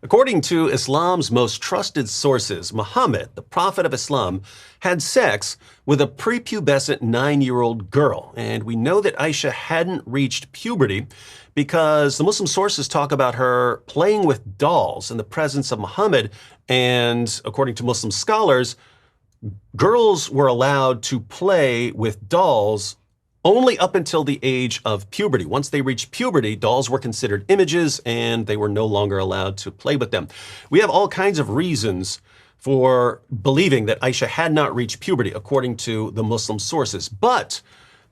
According to Islam's most trusted sources, Muhammad, the prophet of Islam, had sex with a prepubescent 9-year-old girl. And we know that Aisha hadn't reached puberty because the Muslim sources talk about her playing with dolls in the presence of Muhammad. And according to Muslim scholars, girls were allowed to play with dolls only up until the age of puberty. Once they reached puberty, dolls were considered images and they were no longer allowed to play with them. We have all kinds of reasons for believing that Aisha had not reached puberty, according to the Muslim sources. But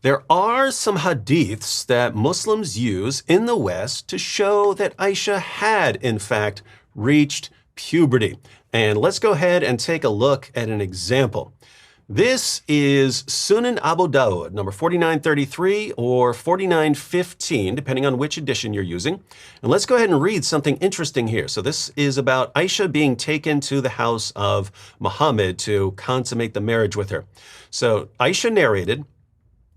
there are some hadiths that Muslims use in the West to show that Aisha had, in fact, reached puberty. And let's go ahead and take a look at an example. This is Sunan Abu Dawud, number 4933 or 4915, depending on which edition you're using. And let's go ahead and read something interesting here. So this is about Aisha being taken to the house of Muhammad to consummate the marriage with her. So Aisha narrated,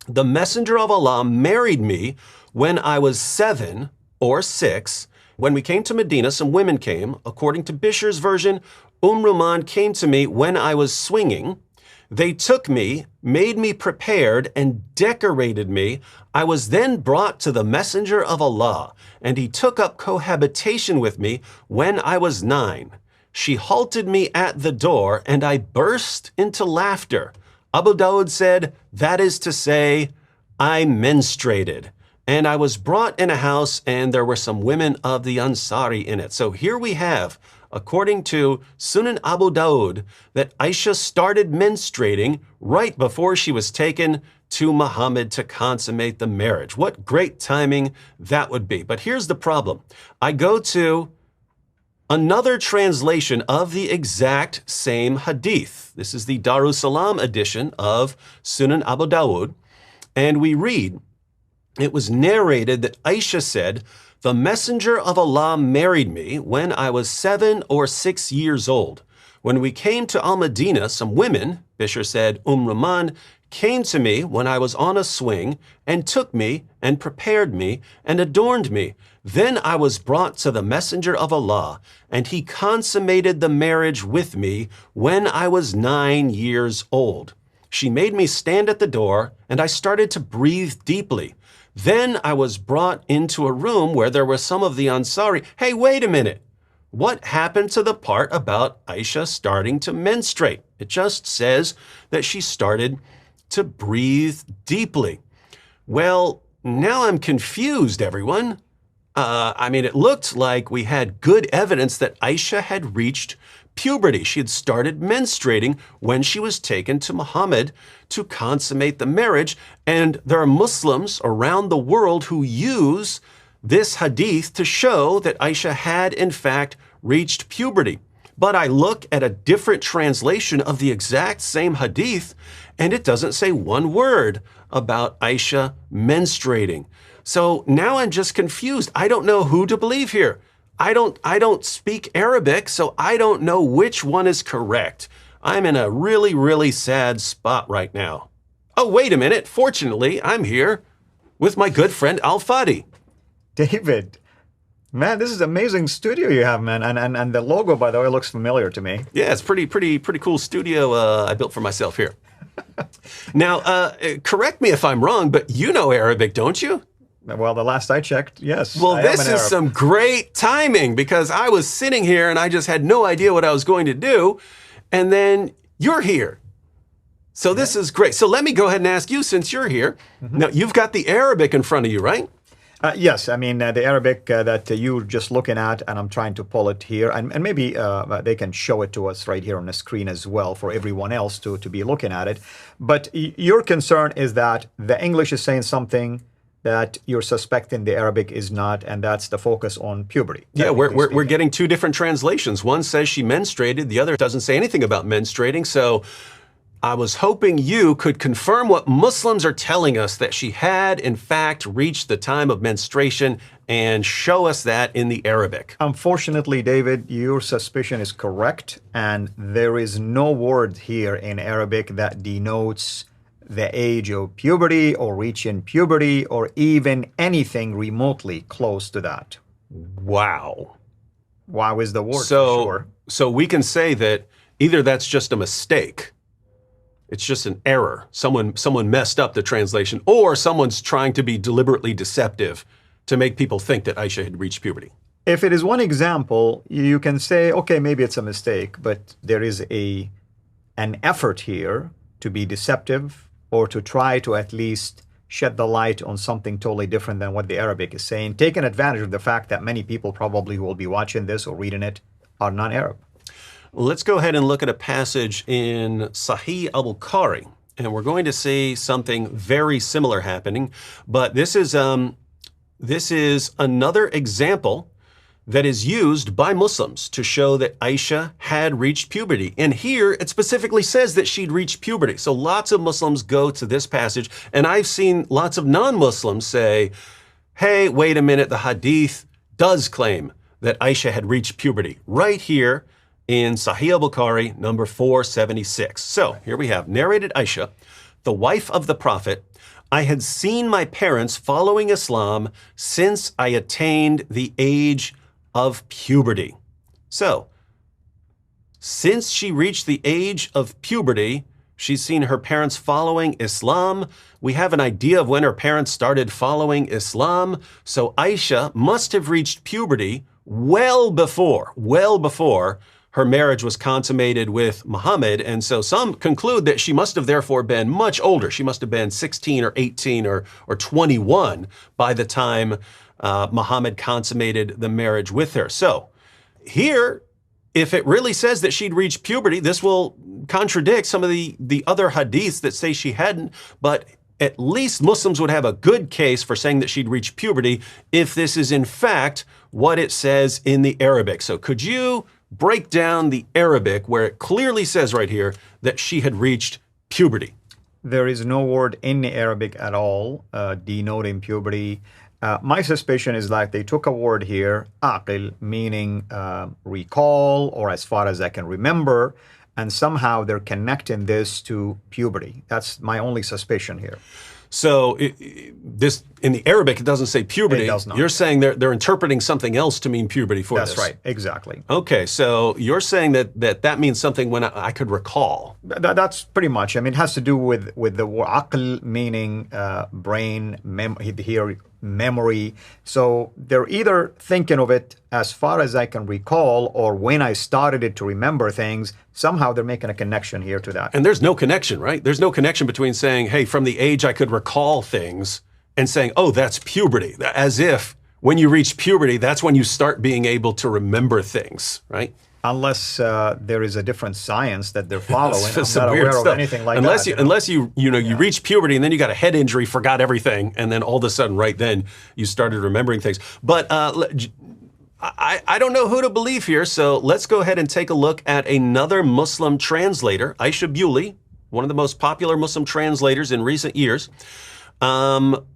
"The Messenger of Allah married me when I was 7 or 6. When we came to Medina, some women came. According to Bishr's version, Rumman came to me when I was swinging. They took me, made me prepared, and decorated me. I was then brought to the Messenger of Allah, and he took up cohabitation with me when I was 9. She halted me at the door, and I burst into laughter." Abu Dawud said, "That is to say, I menstruated. And I was brought in a house, and there were some women of the Ansari in it." So here we have, according to Sunan Abu Dawud, that Aisha started menstruating right before she was taken to Muhammad to consummate the marriage. What great timing that would be. But here's the problem. I go to another translation of the exact same hadith. This is the Darussalam edition of Sunan Abu Dawud. And we read, it was narrated that Aisha said, "The Messenger of Allah married me when I was 7 or 6 years old. When we came to Al-Madinah, some women," Bishr said, Rumman, "came to me when I was on a swing and took me and prepared me and adorned me. Then I was brought to the Messenger of Allah, and he consummated the marriage with me when I was 9 years old. She made me stand at the door, and I started to breathe deeply. Then I was brought into a room where there were some of the Ansari." Hey, wait a minute. What happened to the part about Aisha starting to menstruate? It just says that she started to breathe deeply. Well, now I'm confused, everyone. It looked like we had good evidence that Aisha had reached puberty. She had started menstruating when she was taken to Muhammad to consummate the marriage. And there are Muslims around the world who use this hadith to show that Aisha had, in fact, reached puberty. But I look at a different translation of the exact same hadith, and it doesn't say one word about Aisha menstruating. So now I'm just confused. I don't know who to believe here. I don't speak Arabic, so I don't know which one is correct. I'm in a really, really sad spot right now. Oh, wait a minute. Fortunately, I'm here with my good friend Fadi. David, man, this is an amazing studio you have, man. And the logo, by the way, looks familiar to me. Yeah, it's pretty cool studio I built for myself here. Now, correct me if I'm wrong, but you know Arabic, don't you? Well, the last I checked, yes. Well, this is some great timing because I was sitting here and I just had no idea what I was going to do. And then you're here. So this is great. So let me go ahead and ask you, since you're here. Now, you've got the Arabic in front of you, right? Yes, the Arabic that you're just looking at, and I'm trying to pull it here, and maybe they can show it to us right here on the screen as well for everyone else to be looking at it. But your concern is that the English is saying something that you're suspecting the Arabic is not, and that's the focus on puberty. Yeah, we're getting two different translations. One says she menstruated, the other doesn't say anything about menstruating. So I was hoping you could confirm what Muslims are telling us, that she had, in fact, reached the time of menstruation, and show us that in the Arabic. Unfortunately, David, your suspicion is correct, and there is no word here in Arabic that denotes the age of puberty or reaching puberty or even anything remotely close to that. Wow. Wow is the word, for So, sure. so we can say that either that's just a mistake, it's just an error. Someone messed up the translation, or someone's trying to be deliberately deceptive to make people think that Aisha had reached puberty. If it is one example, you can say, okay, maybe it's a mistake, but there is an effort here to be deceptive or to try to at least shed the light on something totally different than what the Arabic is saying, taking advantage of the fact that many people probably who will be watching this or reading it are non-Arab. Let's go ahead and look at a passage in Sahih al-Bukhari, and we're going to see something very similar happening, but this is another example that is used by Muslims to show that Aisha had reached puberty. And here it specifically says that she'd reached puberty. So lots of Muslims go to this passage, and I've seen lots of non-Muslims say, hey, wait a minute, the Hadith does claim that Aisha had reached puberty. Right here in Sahih al-Bukhari, number 476. So here we have, narrated Aisha, the wife of the Prophet, I had seen my parents following Islam since I attained the age of puberty. So, since she reached the age of puberty, she's seen her parents following Islam. We have an idea of when her parents started following Islam. So Aisha must have reached puberty well before her marriage was consummated with Muhammad. And so some conclude that she must have therefore been much older. She must have been 16 or 18 or 21 by the time Muhammad consummated the marriage with her. So here, if it really says that she'd reached puberty, this will contradict some of the other hadiths that say she hadn't, but at least Muslims would have a good case for saying that she'd reached puberty if this is in fact what it says in the Arabic. So could you break down the Arabic where it clearly says right here that she had reached puberty? There is no word in the Arabic at all denoting puberty. My suspicion is that they took a word here, aqil, meaning recall, or as far as I can remember, and somehow they're connecting this to puberty. That's my only suspicion here. So this in the Arabic, it doesn't say puberty. It does not. You're saying they're interpreting something else to mean puberty for this. That's right, exactly. Okay, so you're saying that means something when I could recall. That's pretty much. I mean, it has to do with the word aql, meaning brain, here memory. So they're either thinking of it as far as I can recall, or when I started it to remember things. Somehow they're making a connection here to that. And there's no connection, right? There's no connection between saying, hey, from the age I could recall things, and saying, oh, that's puberty. As if when you reach puberty, that's when you start being able to remember things, right? Unless there is a different science that they're following. I'm Some not weird aware stuff. of anything like that. Unless you reach puberty and then you got a head injury, forgot everything, and then all of a sudden, right then, you started remembering things. But I don't know who to believe here, so let's go ahead and take a look at another Muslim translator, Aisha Bewley, one of the most popular Muslim translators in recent years.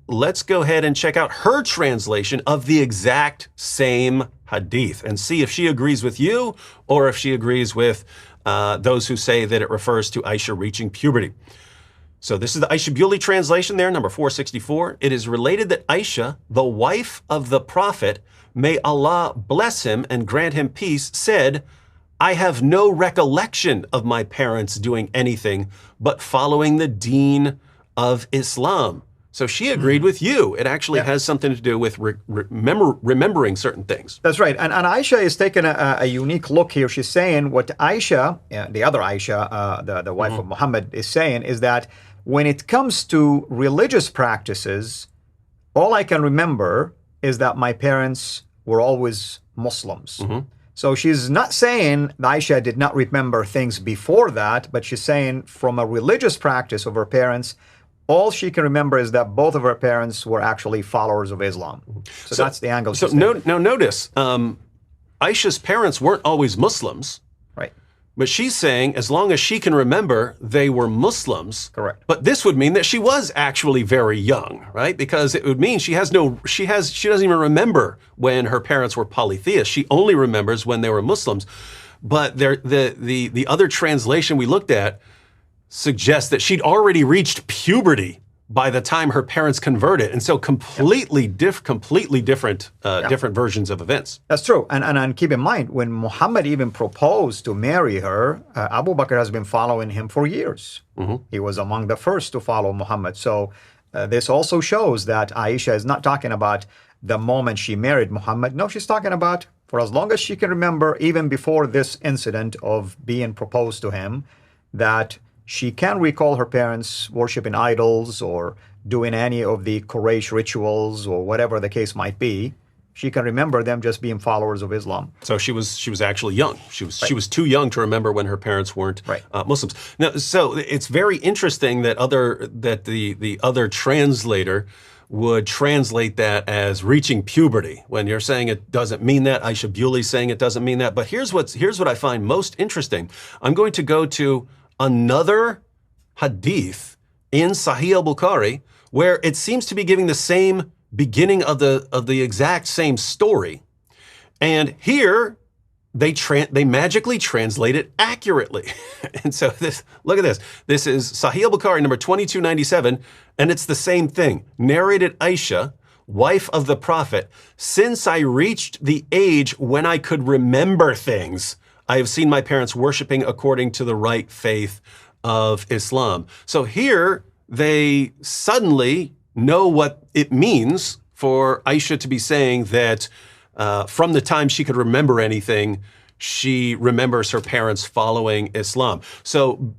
Let's go ahead and check out her translation of the exact same hadith and see if she agrees with you or if she agrees with those who say that it refers to Aisha reaching puberty. So this is the Aisha Bewley translation there, number 464. It is related that Aisha, the wife of the Prophet, may Allah bless him and grant him peace, said, I have no recollection of my parents doing anything but following the deen of Islam. So she agreed with you. It actually has something to do with remembering certain things. That's right. And Aisha is taking a unique look here. She's saying what Aisha, the other Aisha, the wife of Muhammad, is saying is that when it comes to religious practices, all I can remember is that my parents were always Muslims. So she's not saying Aisha did not remember things before that, but she's saying from a religious practice of her parents, all she can remember is that both of her parents were actually followers of Islam. So that's the angle. So now notice, Aisha's parents weren't always Muslims. Right. But she's saying as long as she can remember, they were Muslims. Correct. But this would mean that she was actually very young, right? Because it would mean she doesn't even remember when her parents were polytheists. She only remembers when they were Muslims. But the other translation we looked at suggests that she'd already reached puberty by the time her parents converted. And so completely different different versions of events. That's true. And keep in mind, when Muhammad even proposed to marry her, Abu Bakr has been following him for years. He was among the first to follow Muhammad. So this also shows that Aisha is not talking about the moment she married Muhammad. No, she's talking about for as long as she can remember, even before this incident of being proposed to him, that she can recall her parents worshiping idols or doing any of the Quraysh rituals or whatever the case might be. She can remember them just being followers of Islam. So she was actually young. She was too young to remember when her parents weren't Muslims. Now, so it's very interesting that the other translator would translate that as reaching puberty. When you're saying it doesn't mean that, Aisha Bewley's saying it doesn't mean that. But here's what I find most interesting. I'm going to go to another hadith in Sahih al-Bukhari where it seems to be giving the same beginning of the exact same story. And here they magically translate it accurately. And so look at this. This is Sahih al-Bukhari number 2297, and it's the same thing. Narrated Aisha, wife of the Prophet, since I reached the age when I could remember things, I have seen my parents worshiping according to the right faith of Islam. So here they suddenly know what it means for Aisha to be saying that from the time she could remember anything, she remembers her parents following Islam. So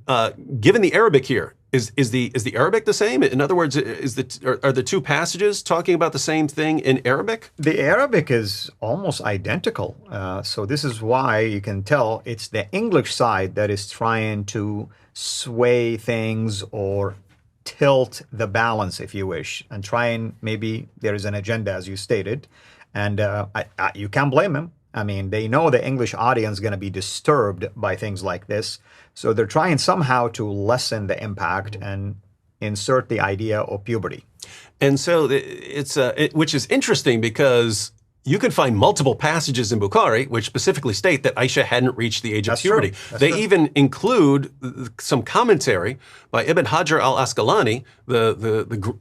given the Arabic here, is the Arabic the same? In other words, are the two passages talking about the same thing in Arabic? The Arabic is almost identical. So this is why you can tell it's the English side that is trying to sway things or tilt the balance, if you wish, and try and maybe there is an agenda, as you stated. And you can't blame them. I mean, they know the English audience is going to be disturbed by things like this. So they're trying somehow to lessen the impact and insert the idea of puberty. And so which is interesting because you can find multiple passages in Bukhari which specifically state that Aisha hadn't reached the age of puberty. They even include some commentary by Ibn Hajar al-Asqalani,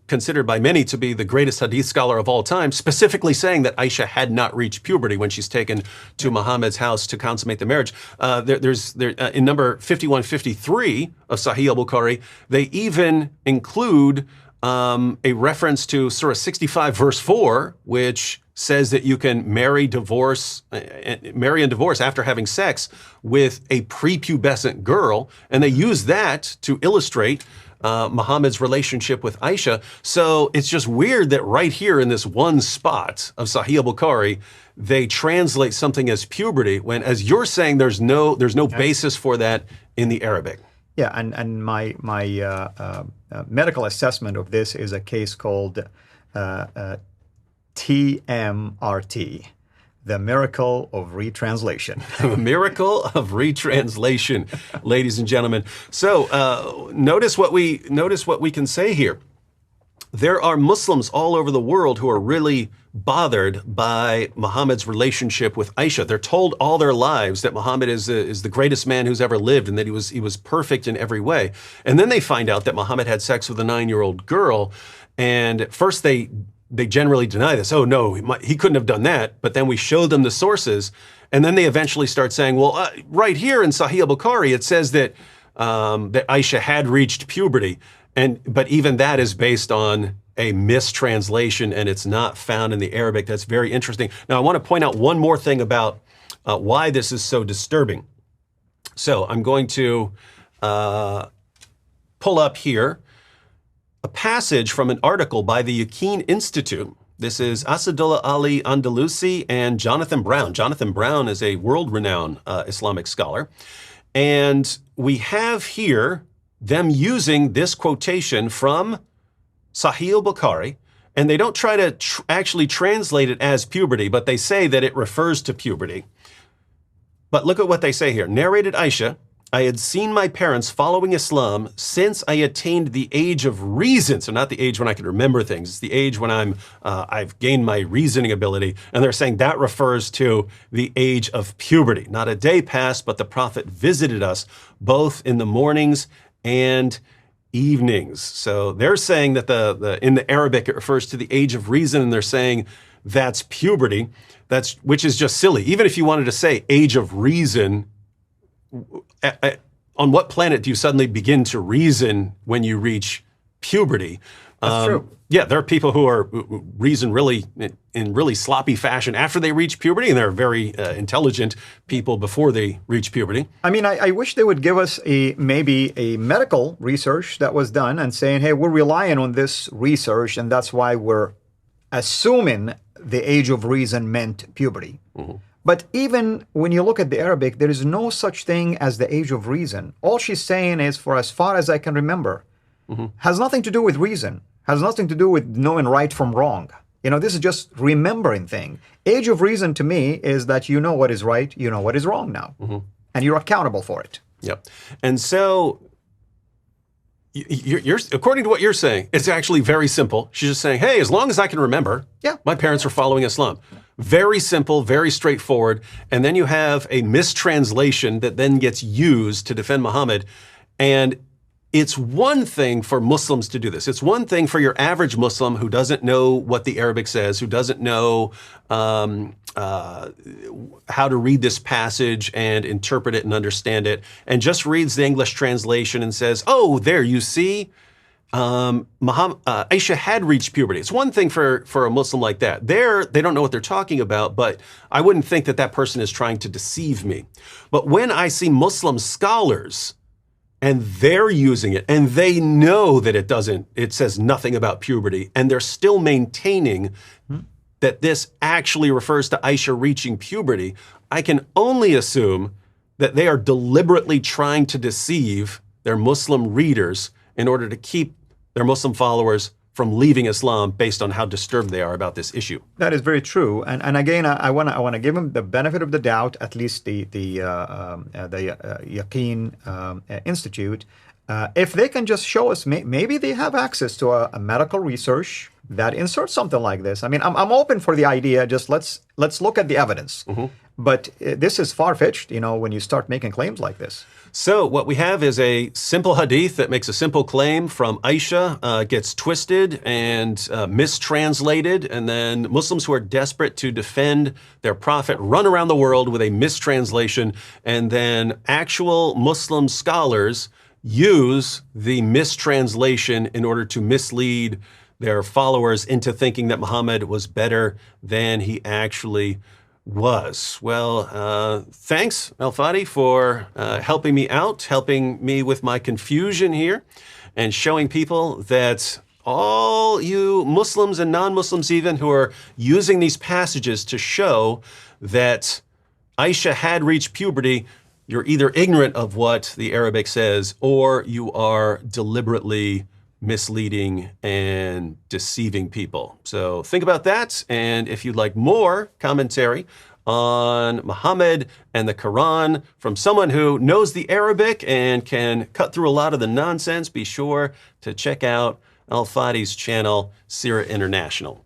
considered by many to be the greatest hadith scholar of all time, specifically saying that Aisha had not reached puberty when she's taken to Muhammad's house to consummate the marriage. In number 5153 of Sahih al-Bukhari, they even include a reference to Surah 65 verse 4, which says that you can marry and divorce after having sex with a prepubescent girl, and they use that to illustrate Muhammad's relationship with Aisha. So it's just weird that right here in this one spot of Sahih al-Bukhari, they translate something as puberty when, as you're saying, there's no basis for that in the Arabic. Yeah, and my medical assessment of this is a case called TMRT, the miracle of retranslation. The miracle of retranslation, ladies and gentlemen. So notice what we can say here. There are Muslims all over the world who are really bothered by Muhammad's relationship with Aisha. They're told all their lives that Muhammad is the greatest man who's ever lived and that he was perfect in every way. And then they find out that Muhammad had sex with a 9-year-old girl. And at first they generally deny this. Oh, no, he couldn't have done that. But then we show them the sources. And then they eventually start saying, well, right here in Sahih al-Bukhari, it says that Aisha had reached puberty. But even that is based on a mistranslation, and it's not found in the Arabic. That's very interesting. Now, I want to point out one more thing about why this is so disturbing. So I'm going to pull up here a passage from an article by the Yaqeen Institute. This is Asadullah Ali Andalusi and Jonathan Brown. Jonathan Brown is a world-renowned Islamic scholar. And we have here them using this quotation from Sahih al-Bukhari, and they don't try to actually translate it as puberty, but they say that it refers to puberty. But look at what they say here. Narrated Aisha, I had seen my parents following Islam since I attained the age of reason. So not the age when I could remember things. It's the age when I've gained my reasoning ability. And they're saying that refers to the age of puberty. Not a day passed, but the Prophet visited us both in the mornings and evenings. So they're saying that in the Arabic it refers to the age of reason, and they're saying that's puberty. Which is just silly. Even if you wanted to say age of reason, on what planet do you suddenly begin to reason when you reach puberty? That's true. Yeah, there are people who reason really in really sloppy fashion after they reach puberty, and they're very intelligent people before they reach puberty. I mean, I wish they would give us maybe a medical research that was done and saying, hey, we're relying on this research, and that's why we're assuming the age of reason meant puberty. Mm-hmm. But even when you look at the Arabic, there is no such thing as the age of reason. All she's saying is, for as far as I can remember, mm-hmm. has nothing to do with reason, has nothing to do with knowing right from wrong. This is just remembering thing. Age of reason to me is that you know what is right, you know what is wrong now, mm-hmm. and you're accountable for it. Yep. And so you're according to what you're saying, it's actually very simple. She's just saying, hey, as long as I can remember, my parents are following Islam. Very simple, very straightforward. And then you have a mistranslation that then gets used to defend Muhammad. And it's one thing for Muslims to do this. It's one thing for your average Muslim who doesn't know what the Arabic says, who doesn't know how to read this passage and interpret it and understand it, and just reads the English translation and says, oh, there, you see, Aisha had reached puberty. It's one thing for a Muslim like that. They don't know what they're talking about, but I wouldn't think that person is trying to deceive me. But when I see Muslim scholars and they're using it, and they know that it says nothing about puberty, and they're still maintaining that this actually refers to Aisha reaching puberty, I can only assume that they are deliberately trying to deceive their Muslim readers in order to keep their Muslim followers from leaving Islam based on how disturbed they are about this issue. That is very true, and again, I want to give them the benefit of the doubt, at least the Yaqeen Institute. If they can just show us, maybe they have access to a medical research that inserts something like this. I mean, I'm open for the idea. Just let's look at the evidence. Mm-hmm. But this is far-fetched, when you start making claims like this. So what we have is a simple hadith that makes a simple claim from Aisha, gets twisted and mistranslated, and then Muslims who are desperate to defend their prophet run around the world with a mistranslation, and then actual Muslim scholars use the mistranslation in order to mislead their followers into thinking that Muhammad was better than he actually was. Well, thanks, Fadi, for helping me out, helping me with my confusion here, and showing people that all you Muslims and non-Muslims even who are using these passages to show that Aisha had reached puberty, you're either ignorant of what the Arabic says, or you are deliberately misleading and deceiving people. So think about that. And if you'd like more commentary on Muhammad and the Quran from someone who knows the Arabic and can cut through a lot of the nonsense, be sure to check out Al-Fadi's channel, Sira International.